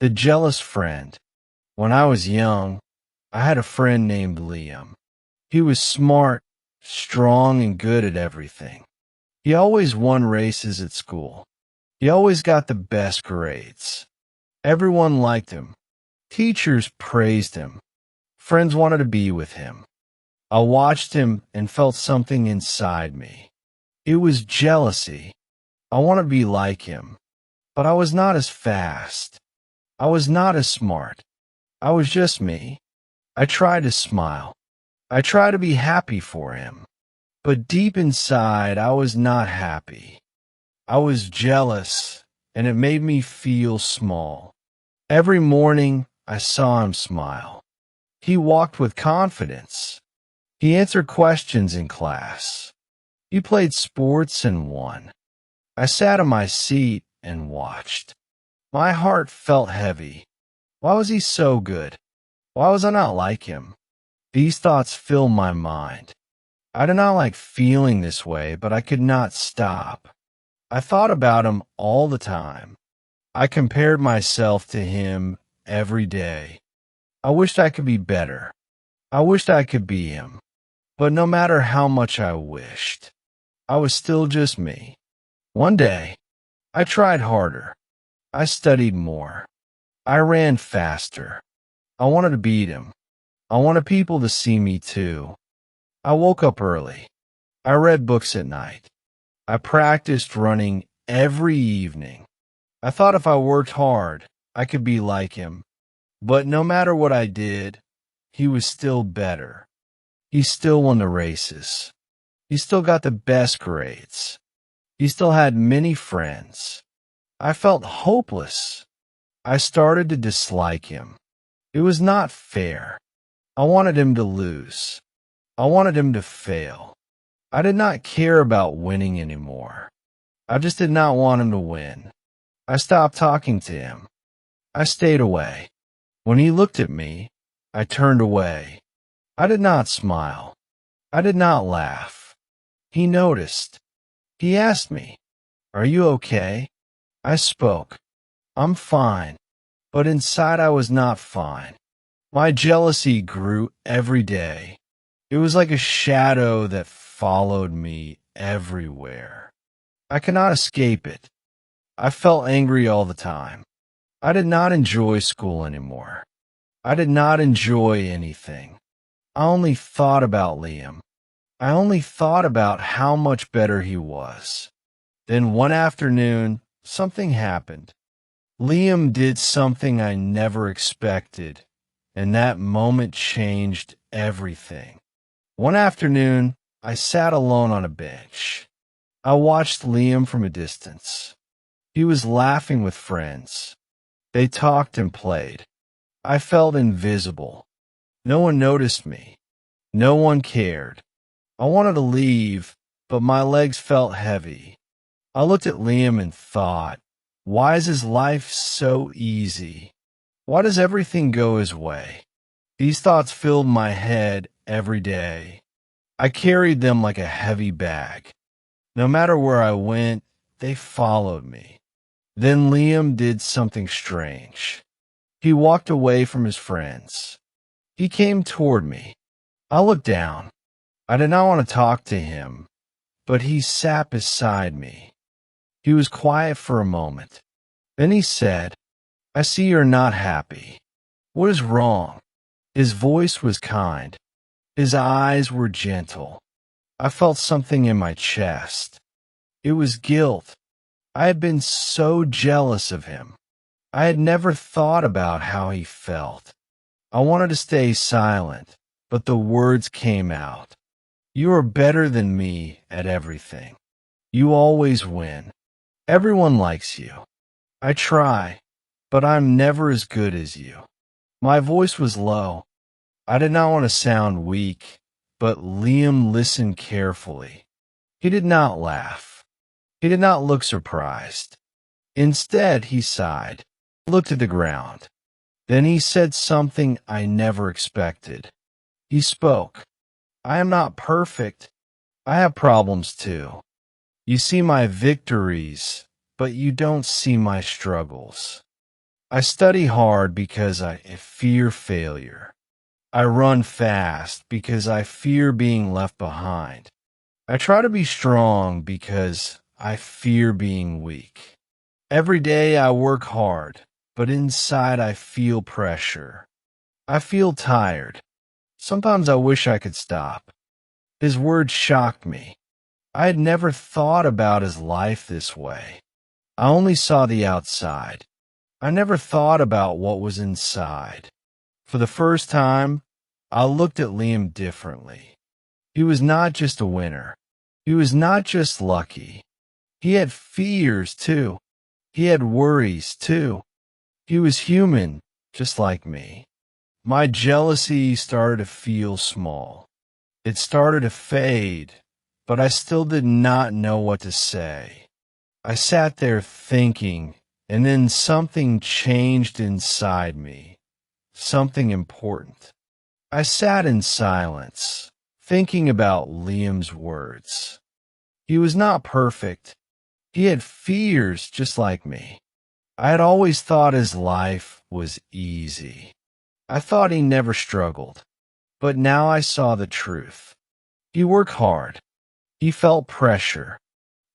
The jealous friend. When I was young, I had a friend named Liam. He was smart, strong, and good at everything. He always won races at school. He always got the best grades. Everyone liked him. Teachers praised him. Friends wanted to be with him. I watched him and felt something inside me. It was jealousy. I wanted to be like him, but I was not as fast. I was not as smart. I was just me. I tried to smile. I tried to be happy for him. But deep inside, I was not happy. I was jealous, and it made me feel small. Every morning, I saw him smile. He walked with confidence. He answered questions in class. He played sports and won. I sat in my seat and watched. My heart felt heavy. Why was he so good? Why was I not like him? These thoughts filled my mind. I did not like feeling this way, but I could not stop. I thought about him all the time. I compared myself to him every day. I wished I could be better. I wished I could be him. But no matter how much I wished, I was still just me. One day, I tried harder. I studied more. I ran faster. I wanted to beat him. I wanted people to see me too. I woke up early. I read books at night. I practiced running every evening. I thought if I worked hard, I could be like him. But no matter what I did, he was still better. He still won the races. He still got the best grades. He still had many friends. I felt hopeless. I started to dislike him. It was not fair. I wanted him to lose. I wanted him to fail. I did not care about winning anymore. I just did not want him to win. I stopped talking to him. I stayed away. When he looked at me, I turned away. I did not smile. I did not laugh. He noticed. He asked me, "Are you okay?" I spoke. "I'm fine." But inside I was not fine. My jealousy grew every day. It was like a shadow that followed me everywhere. I could not escape it. I felt angry all the time. I did not enjoy school anymore. I did not enjoy anything. I only thought about Liam. I only thought about how much better he was. Then one afternoon, something happened. Liam did something I never expected, and that moment changed everything. One afternoon, I sat alone on a bench. I watched Liam from a distance. He was laughing with friends. They talked and played. I felt invisible. No one noticed me. No one cared. I wanted to leave, but my legs felt heavy. I looked at Liam and thought, why is his life so easy? Why does everything go his way? These thoughts filled my head every day. I carried them like a heavy bag. No matter where I went, they followed me. Then Liam did something strange. He walked away from his friends. He came toward me. I looked down. I did not want to talk to him, but he sat beside me. He was quiet for a moment. Then he said, "I see you're not happy. What is wrong?" His voice was kind. His eyes were gentle. I felt something in my chest. It was guilt. I had been so jealous of him. I had never thought about how he felt. I wanted to stay silent, but the words came out. "You are better than me at everything. You always win. Everyone likes you. I try, but I'm never as good as you." My voice was low. I did not want to sound weak, but Liam listened carefully. He did not laugh. He did not look surprised. Instead, he sighed, looked at the ground. Then he said something I never expected. He spoke. "I am not perfect. I have problems too. You see my victories, but you don't see my struggles. I study hard because I fear failure. I run fast because I fear being left behind. I try to be strong because I fear being weak. Every day I work hard, but inside I feel pressure. I feel tired. Sometimes I wish I could stop. His words shocked me. I had never thought about his life this way. I only saw the outside. I never thought about what was inside. For the first time, I looked at Liam differently. He was not just a winner. He was not just lucky. He had fears, too. He had worries, too. He was human, just like me. My jealousy started to feel small. It started to fade, but I still did not know what to say. I sat there thinking, and then something changed inside me. Something important. I sat in silence, thinking about Liam's words. He was not perfect. He had fears just like me. I had always thought his life was easy. I thought he never struggled. But now I saw the truth. He worked hard. He felt pressure.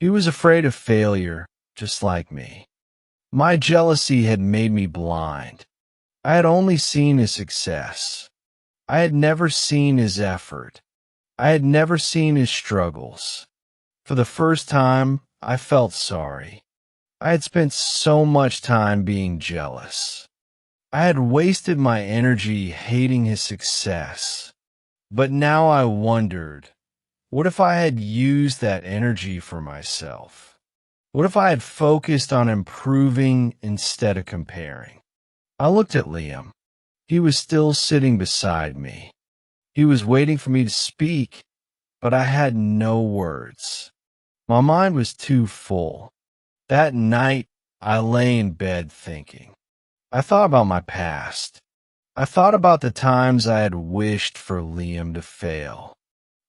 He was afraid of failure, just like me. My jealousy had made me blind. I had only seen his success. I had never seen his effort. I had never seen his struggles. For the first time, I felt sorry. I had spent so much time being jealous. I had wasted my energy hating his success. But now I wondered, what if I had used that energy for myself? What if I had focused on improving instead of comparing? I looked at Liam. He was still sitting beside me. He was waiting for me to speak, but I had no words. My mind was too full. That night, I lay in bed thinking. I thought about my past. I thought about the times I had wished for Liam to fail.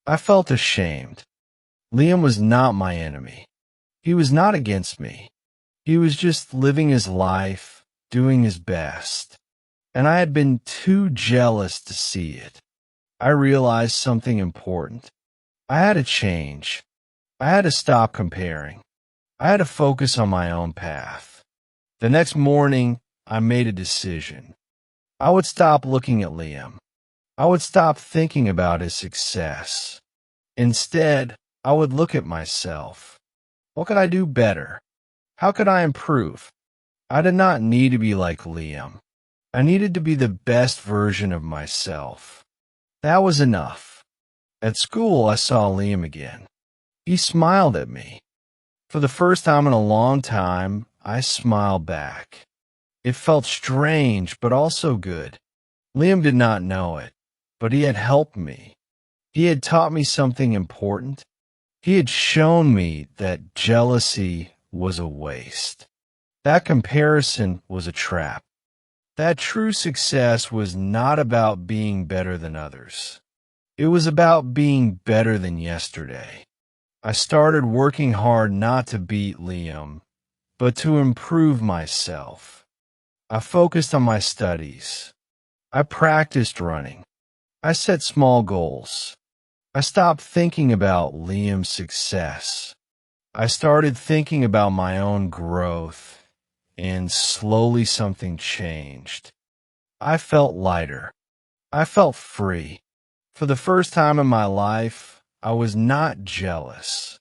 I felt ashamed. Liam was not my enemy. He was not against me. He was just living his life, doing his best. And I had been too jealous to see it. I realized something important. I had to change. I had to stop comparing. I had to focus on my own path. The next morning, I made a decision. I would stop looking at Liam. I would stop thinking about his success. Instead, I would look at myself. What could I do better? How could I improve? I did not need to be like Liam. I needed to be the best version of myself. That was enough. At school, I saw Liam again. He smiled at me. For the first time in a long time, I smiled back. It felt strange, but also good. Liam did not know it, but he had helped me. He had taught me something important. He had shown me that jealousy was a waste. That comparison was a trap. That true success was not about being better than others. It was about being better than yesterday. I started working hard not to beat Liam, but to improve myself. I focused on my studies. I practiced running. I set small goals. I stopped thinking about Liam's success. I started thinking about my own growth, and slowly something changed. I felt lighter. I felt free. For the first time in my life, I was not jealous.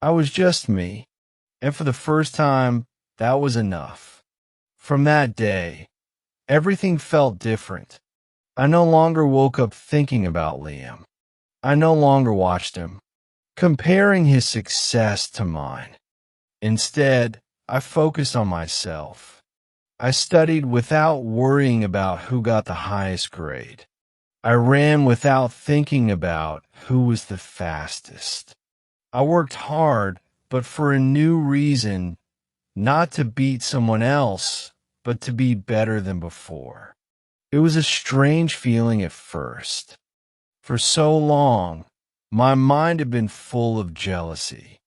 I was just me, and for the first time, that was enough. From that day, everything felt different. I no longer woke up thinking about Liam. I no longer watched him, comparing his success to mine. Instead, I focused on myself. I studied without worrying about who got the highest grade. I ran without thinking about who was the fastest. I worked hard, but for a new reason, not to beat someone else, but to be better than before. It was a strange feeling at first. For so long, my mind had been full of jealousy.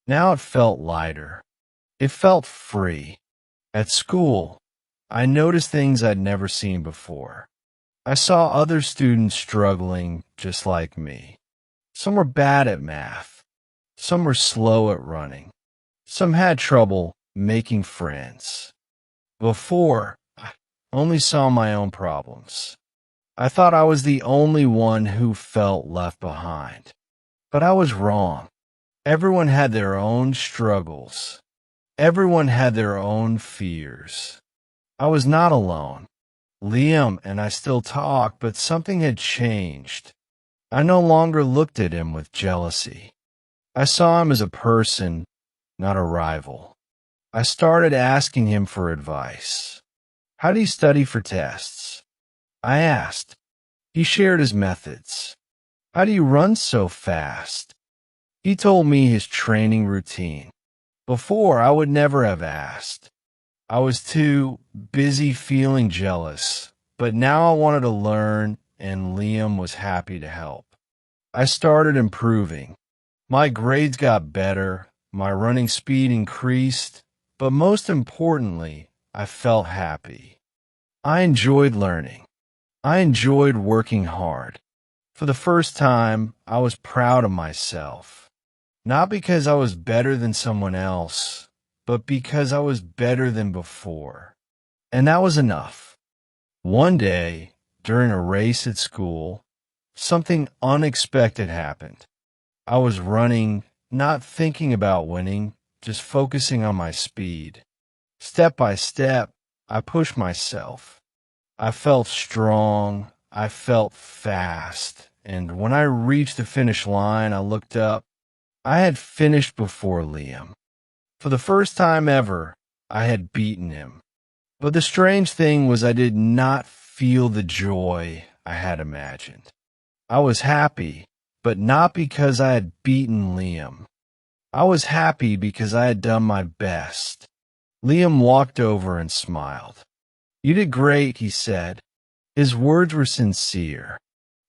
Now it felt lighter. It felt free. At school, I noticed things I'd never seen before. I saw other students struggling just like me. Some were bad at math. Some were slow at running. Some had trouble making friends. Before, I only saw my own problems. I thought I was the only one who felt left behind. But I was wrong. Everyone had their own struggles. Everyone had their own fears. I was not alone. Liam and I still talk, but something had changed. I no longer looked at him with jealousy. I saw him as a person, not a rival. I started asking him for advice. How do you study for tests? I asked. He shared his methods. How do you run so fast? He told me his training routine. Before, I would never have asked. I was too busy feeling jealous, but now I wanted to learn, and Liam was happy to help. I started improving. My grades got better, my running speed increased, but most importantly, I felt happy. I enjoyed learning. I enjoyed working hard. For the first time, I was proud of myself. Not because I was better than someone else, but because I was better than before. And that was enough. One day, during a race at school, something unexpected happened. I was running, not thinking about winning, just focusing on my speed. Step by step, I pushed myself. I felt strong, I felt fast, and when I reached the finish line, I looked up. I had finished before Liam. For the first time ever, I had beaten him. But the strange thing was I did not feel the joy I had imagined. I was happy, but not because I had beaten Liam. I was happy because I had done my best. Liam walked over and smiled. You did great, he said. His words were sincere.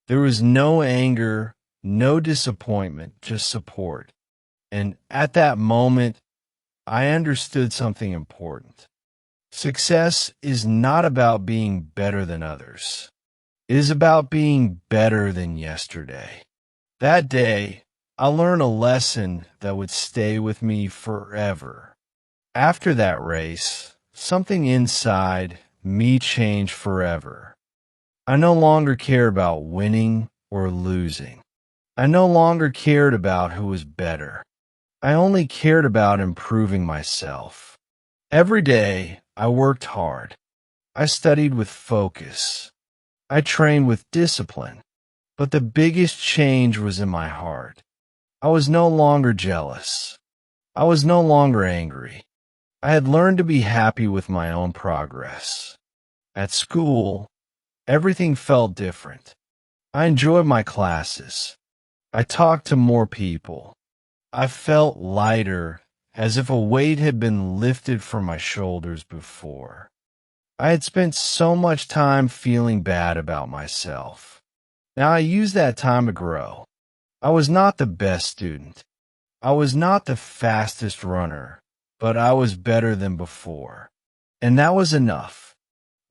There was no anger, no disappointment, just support. And at that moment, I understood something important. Success is not about being better than others. It is about being better than yesterday. That day, I learned a lesson that would stay with me forever. After that race, something inside me changed forever. I no longer cared about winning or losing. I no longer cared about who was better. I only cared about improving myself. Every day, I worked hard. I studied with focus. I trained with discipline. But the biggest change was in my heart. I was no longer jealous. I was no longer angry. I had learned to be happy with my own progress. At school, everything felt different. I enjoyed my classes. I talked to more people. I felt lighter, as if a weight had been lifted from my shoulders before. I had spent so much time feeling bad about myself. Now I used that time to grow. I was not the best student. I was not the fastest runner, but I was better than before. And that was enough.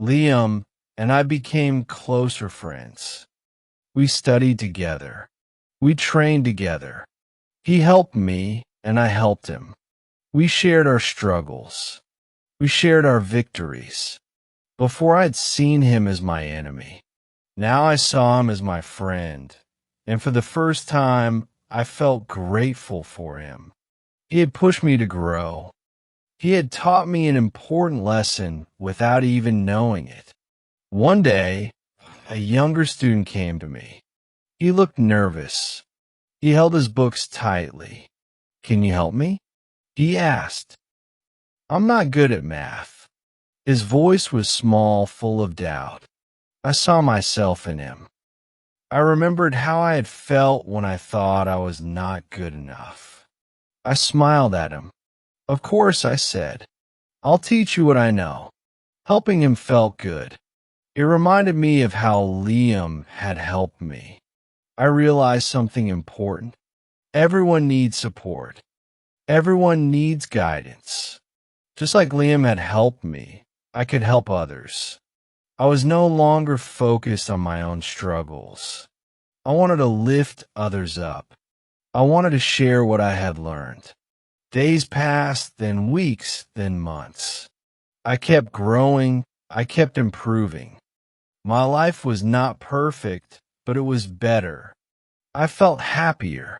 Liam and I became closer friends. We studied together. We trained together. He helped me, and I helped him. We shared our struggles. We shared our victories. Before I'd seen him as my enemy. Now I saw him as my friend. And for the first time, I felt grateful for him. He had pushed me to grow. He had taught me an important lesson without even knowing it. One day, a younger student came to me. He looked nervous. He held his books tightly. Can you help me? He asked. I'm not good at math. His voice was small, full of doubt. I saw myself in him. I remembered how I had felt when I thought I was not good enough. I smiled at him. Of course, I said. I'll teach you what I know. Helping him felt good. It reminded me of how Liam had helped me. I realized something important. Everyone needs support. Everyone needs guidance. Just like Liam had helped me, I could help others. I was no longer focused on my own struggles. I wanted to lift others up. I wanted to share what I had learned. Days passed, then weeks, then months. I kept growing. I kept improving. My life was not perfect, but it was better. I felt happier.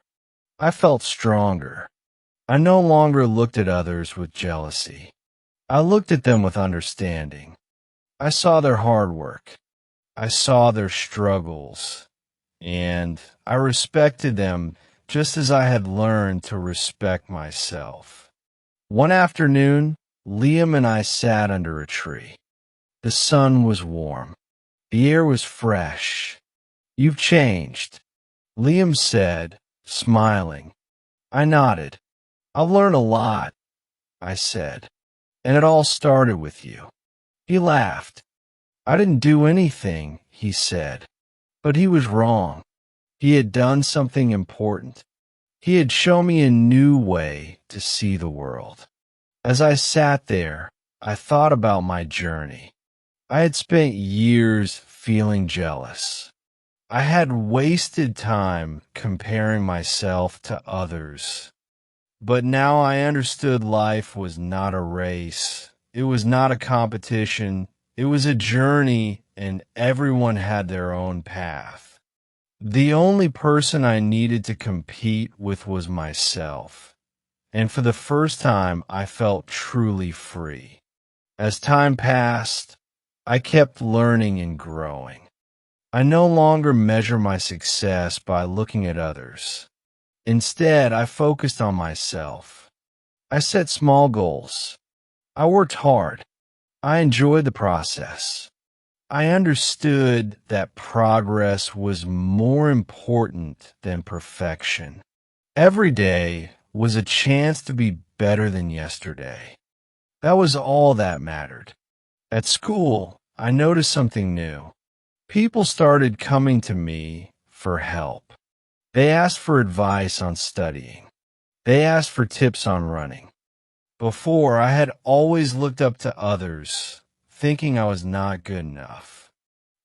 I felt stronger. I no longer looked at others with jealousy. I looked at them with understanding. I saw their hard work. I saw their struggles. And I respected them just as I had learned to respect myself. One afternoon, Liam and I sat under a tree. The sun was warm. The air was fresh. "You've changed," Liam said, smiling. I nodded. "I've learned a lot," I said, "and it all started with you." He laughed. "I didn't do anything," he said. But he was wrong. He had done something important. He had shown me a new way to see the world. As I sat there, I thought about my journey. I had spent years feeling jealous. I had wasted time comparing myself to others. But now I understood life was not a race. It was not a competition. It was a journey, and everyone had their own path. The only person I needed to compete with was myself. And for the first time, I felt truly free. As time passed, I kept learning and growing. I no longer measure my success by looking at others. Instead, I focused on myself. I set small goals. I worked hard. I enjoyed the process. I understood that progress was more important than perfection. Every day was a chance to be better than yesterday. That was all that mattered. At school, I noticed something new. People started coming to me for help. They asked for advice on studying. They asked for tips on running. Before, I had always looked up to others, thinking I was not good enough.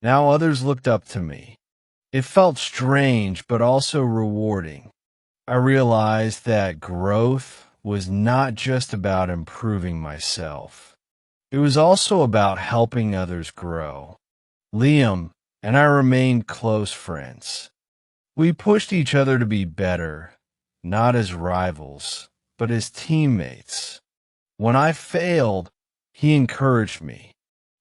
Now others looked up to me. It felt strange, but also rewarding. I realized that growth was not just about improving myself. It was also about helping others grow. Liam and I remained close friends. We pushed each other to be better, not as rivals, but as teammates. When I failed, he encouraged me.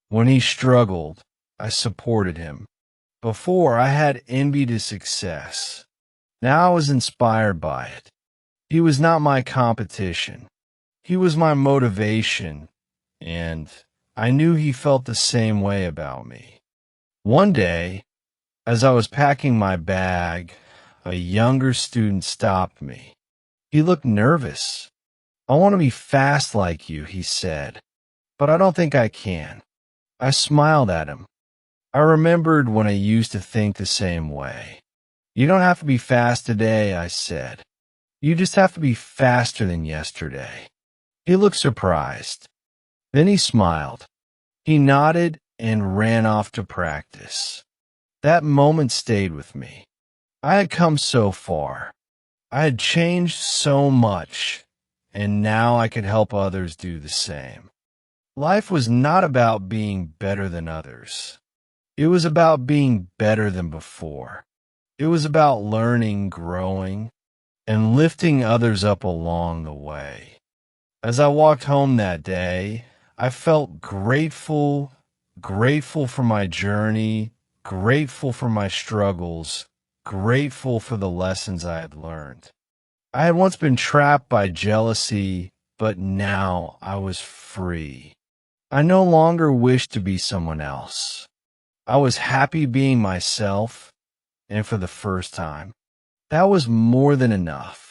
When he struggled, I supported him. Before, I had envied his success. Now I was inspired by it. He was not my competition. He was my motivation, and I knew he felt the same way about me. One day, as I was packing my bag, a younger student stopped me. He looked nervous. "I want to be fast like you," he said, "but I don't think I can." I smiled at him. I remembered when I used to think the same way. "You don't have to be fast today," I said. "You just have to be faster than yesterday." He looked surprised. Then he smiled. He nodded and ran off to practice. That moment stayed with me. I had come so far. I had changed so much, and now I could help others do the same. Life was not about being better than others. It was about being better than before. It was about learning, growing, and lifting others up along the way. As I walked home that day, I felt grateful for my journey, grateful for my struggles, grateful for the lessons I had learned. I had once been trapped by jealousy, but now I was free. I no longer wished to be someone else. I was happy being myself, and for the first time, that was more than enough.